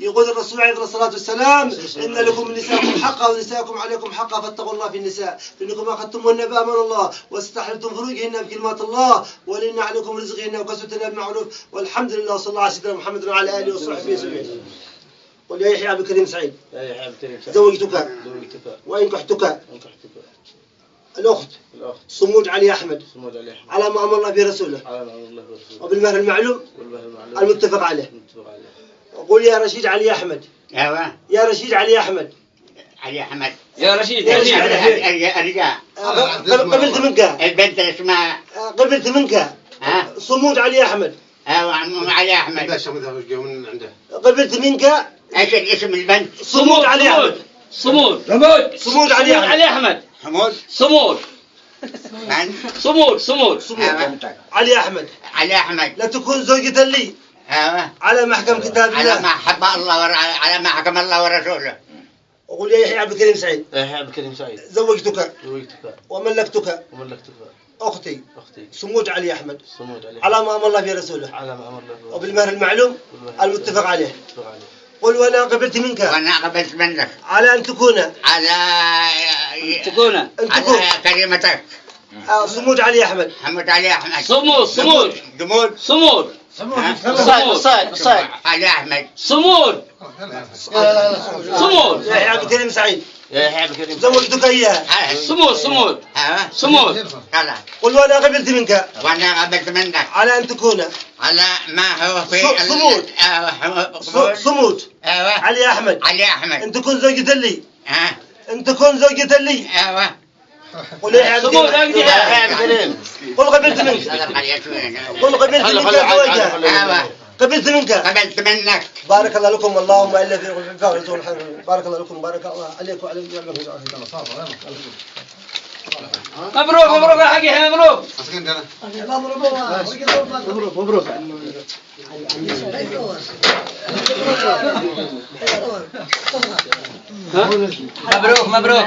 يقول الرسول عليه الصلاة والسلام إن لكم من نسائكم حقا ونسائكم عليكم حقا فاتقوا الله في النساء فإنكم أخذتموهن بأمان الله واستحللتم فروجهن بكلمات الله ولن عليكم رزقهن وكسوتهن بالمعروف والحمد لله وصلى الله على سيدنا محمد وعلى آله وصحبه وسلم. قل يا يحيى عبد الكريم سعيد زوجتك وإنكحتك الأخت صمود علي أحمد على ما أمر الله به رسوله وبالمهر المعلوم المتفق عليه. قل يا رشيد علي أحمد. يا رشيد علي أحمد. علي أحمد. يا رشيد الرجال. قبلت منك. البنت اسمها. قبلت منك. صمود علي أحمد. علي أحمد. قبلت منك. ايش الاسم البنت؟ صمود علي أحمد. صمود علي أحمد. صمود علي أحمد. علي أحمد. لا تكون زوجة لي. على محكم كتاب الله. على ما حب الله على ما حكم الله ورسوله. وقل يا يحيى عبد الكريم سعيد. زوجتك. وملكتك. أختي. صمود علي أحمد. على ما أمر الله به رسوله. وبالمهر المعلوم المتفق عليه. قل وأنا قبلت منك. على أن تكون. على كلمتك. صمود علي أحمد. علي أحمد. صمود علي أحمد. صمود يا يحيى عبد الكريم سعيد. زوجتك إياها. صمود قل وأنا قبلت منك. على أن تكون. على ما هو في صمود علي أحمد. أن تكون زوجة لي. قل يا يحيى قل قبلت منك. زوجها. قبلت منك. بارك الله لكم اللهم إلا في بارك الله لكم بارك الله عليكم وعلى مبروك يا حقي مبروك. مبروك